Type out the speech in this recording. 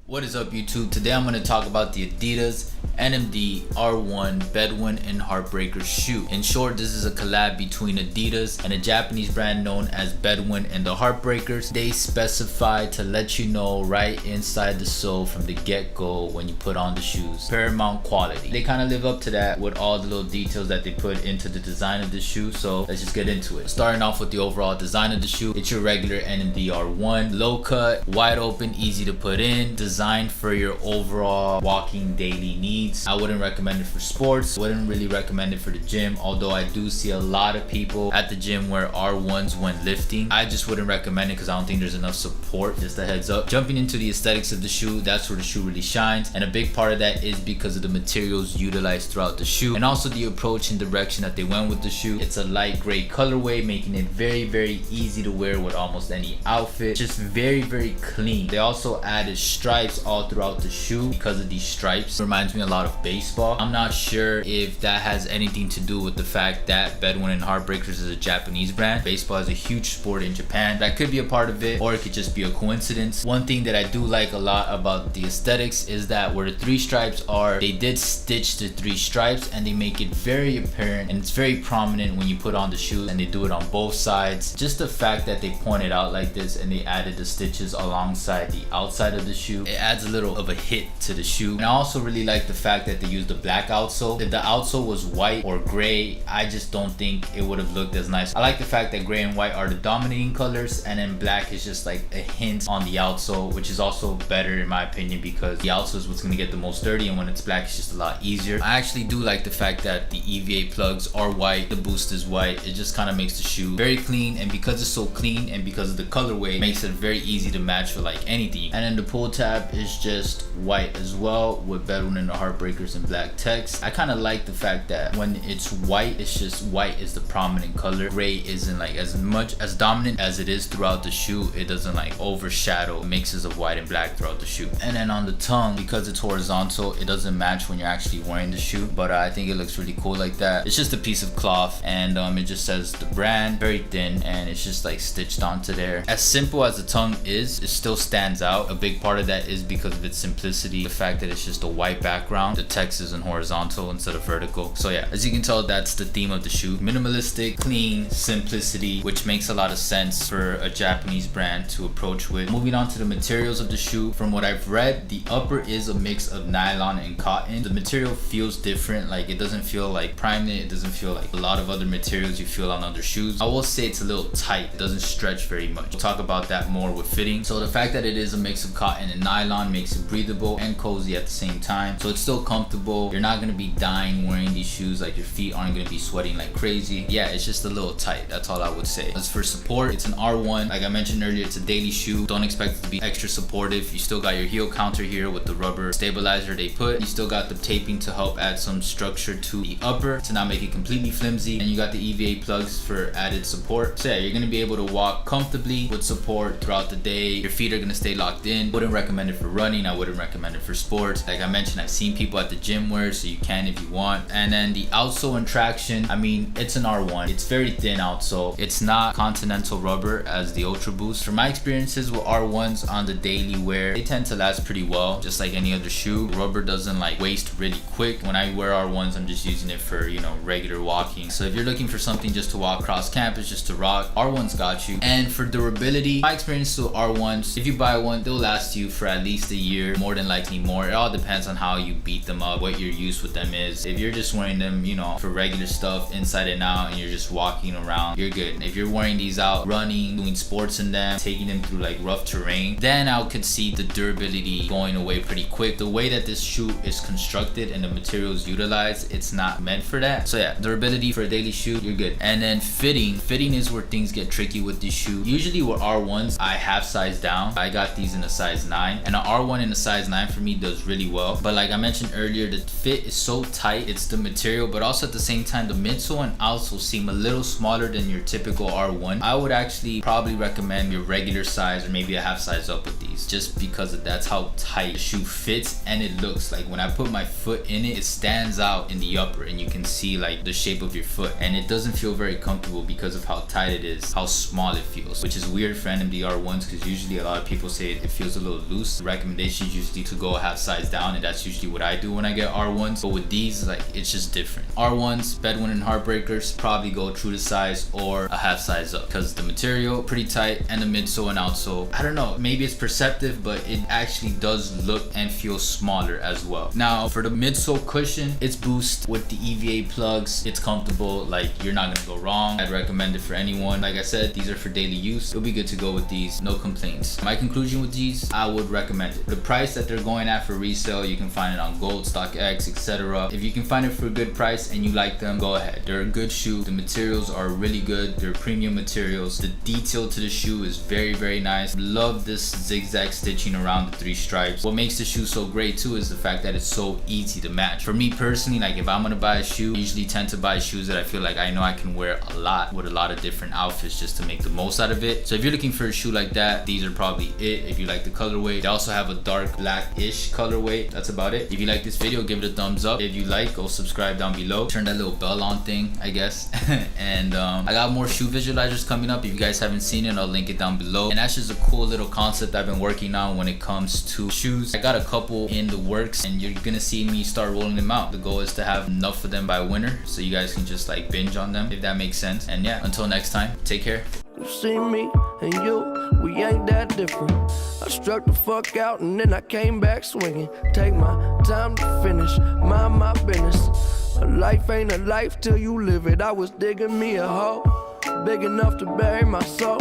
What is up, YouTube? Today I'm going to talk about the Adidas NMD R1 Bedwin and Heartbreakers shoe. In short, this is a collab between Adidas and a Japanese brand known as Bedwin and the Heartbreakers. They specify to let you know right inside the sole from the get-go when you put on the shoes. Paramount quality. They kind of live up to that with all the little details that they put into the design of the shoe, so let's just get into it. Starting off with the overall design of the shoe, it's your regular NMD R1. Low cut, wide open, easy to put in, designed for your overall walking daily needs. I wouldn't recommend it for sports, wouldn't really recommend it for the gym, although I do see a lot of people at the gym wear R1s when lifting. I just wouldn't recommend it because I don't think there's enough support. Just a heads up. Jumping into the aesthetics of the shoe, that's where the shoe really shines, and a big part of that is because of the materials utilized throughout the shoe and also the approach and direction that they went with the shoe. It's a light gray colorway, making it very easy to wear with almost any outfit. Just very clean. They also added stripes all throughout the shoe because of these stripes. Reminds me a lot of baseball. I'm not sure if that has anything to do with the fact that Bedwin and Heartbreakers is a Japanese brand. Baseball is a huge sport in Japan. That could be a part of it, or it could just be a coincidence. One thing that I do like a lot about the aesthetics is that where the three stripes are, they did stitch the three stripes and they make it very apparent, and it's very prominent when you put on the shoe, and they do it on both sides. Just the fact that they point it out like this and they added the stitches alongside the outside of the shoe, it adds a little of a hit to the shoe. And I also really like the fact that they used the black outsole. If the outsole was white or gray, I just don't think it would have looked as nice. I like the fact that gray and white are the dominating colors, and then black is just like a hint on the outsole, which is also better in my opinion because the outsole is what's going to get the most dirty, and when it's black it's just a lot easier. I actually do like the fact that the EVA plugs are white, the boost is white. It just kind of makes the shoe very clean, and because it's so clean and because of the colorway, it makes it very easy to match for like anything. And then the pull tab is just white as well, with Bedwin and the Heartbreakers in black text. I kind of like the fact that when it's white, it's just white is the prominent color. Gray isn't like as much as dominant as it is throughout the shoe. It doesn't like overshadow mixes of white and black throughout the shoe. And then on the tongue, because it's horizontal, it doesn't match when you're actually wearing the shoe, but I think it looks really cool like that. It's just a piece of cloth, and it just says the brand, very thin, and it's just like stitched onto there. As simple as the tongue is, it still stands out. A big part of that is because of its simplicity, the fact that it's just a white background, the text is in horizontal instead of vertical. So yeah, as you can tell, that's the theme of the shoe. Minimalistic, clean, simplicity, which makes a lot of sense for a Japanese brand to approach with. Moving on to the materials of the shoe, from what I've read, the upper is a mix of nylon and cotton. The material feels different, like it doesn't feel like Primeknit, it doesn't feel like a lot of other materials you feel on other shoes. I will say it's a little tight, it doesn't stretch very much. We'll talk about that more with fitting. So the fact that it is a mix of cotton and nylon makes it breathable and cozy at the same time, so it's still comfortable. You're not going to be dying wearing these shoes, like your feet aren't going to be sweating like crazy. Yeah, it's just a little tight, that's all I would say. As for support, it's an R1. Like I mentioned earlier, it's a daily shoe. Don't expect it to be extra supportive. You still got your heel counter here with the rubber stabilizer they put. You still got the taping to help add some structure to the upper to not make it completely flimsy, and you got the EVA plugs for added support. So yeah, you're going to be able to walk comfortably with support throughout the day. Your feet are going to stay locked in. Wouldn't recommend it for running, I wouldn't recommend it for sports. Like I mentioned, I've seen people at the gym wear, so you can if you want. And then the outsole and traction, I mean, it's an R1. It's very thin outsole. It's not continental rubber as the Ultra Boost. From my experiences with R1s on the daily wear, they tend to last pretty well, just like any other shoe. Rubber doesn't like waste really quick. When I wear R1s, I'm just using it for, you know, regular walking. So if you're looking for something just to walk across campus, just to rock, R1's got you. And for durability, my experience with R1s, if you buy one, they'll last you for at least a year, more than likely more. It all depends on how you beat them up, what your use with them is. If you're just wearing them, you know, for regular stuff inside and out, and you're just walking around, you're good. If you're wearing these out, running, doing sports in them, taking them through like rough terrain, then I could see the durability going away pretty quick. The way that this shoe is constructed and the materials utilized, it's not meant for that. So yeah, durability for a daily shoe, you're good. And then fitting is where things get tricky with this shoe. Usually with R1s, I have sized down. I got these in a size 9, and an R1 in a size 9 for me does really well. But like I mentioned mentioned earlier, the fit is so tight. It's the material, but also at the same time, the midsole and outsole seem a little smaller than your typical R1. I would actually probably recommend your regular size or maybe a half size up with these, just because that's how tight the shoe fits and it looks. Like when I put my foot in it, it stands out in the upper and you can see like the shape of your foot, and it doesn't feel very comfortable because of how tight it is, how small it feels, which is weird for NMD R1s because usually a lot of people say it feels a little loose. The recommendation is usually to go a half size down, and that's usually what I do when I get R1s, but with these, like, it's just different. R1s, Bedwin and Heartbreakers, probably go true to size or a half size up because the material pretty tight and the midsole and outsole, I don't know, maybe it's perceptive, but it actually does look and feel smaller as well. Now for the midsole cushion, it's Boost with the EVA plugs. It's comfortable, like you're not gonna go wrong. I'd recommend it for anyone. Like I said, these are for daily use. It'll be good to go with these, no complaints. My conclusion with these, I would recommend it. The price that they're going at for resale, you can find it on Gold, StockX, etc. If you can find it for a good price and you like them, go ahead. They're a good shoe. The materials are really good. They're premium materials. The detail to the shoe is very, very nice. Love this zigzag stitching around the 3 stripes. What makes the shoe so great too is the fact that it's so easy to match. For me personally, like if I'm gonna buy a shoe, I usually tend to buy shoes that I feel like I know I can wear a lot with a lot of different outfits just to make the most out of it. So if you're looking for a shoe like that, these are probably it. If you like the colorway, they also have a dark black-ish colorway. That's about it. If you like this video, give it a thumbs up. If you like, go subscribe down below. Turn that little bell on thing, I guess. And I got more shoe visualizers coming up. If you guys haven't seen it, I'll link it down below. And that's just a cool little concept I've been working on when it comes to shoes. I got a couple in the works and you're gonna see me start rolling them out. The goal is to have enough of them by winter so you guys can just like binge on them, if that makes sense. And yeah, until next time, take care. You see me and you, we ain't that different. I struck the fuck out and then I came back swinging. Take my time to finish, mind my business. A life ain't a life till you live it. I was digging me a hole big enough to bury my soul.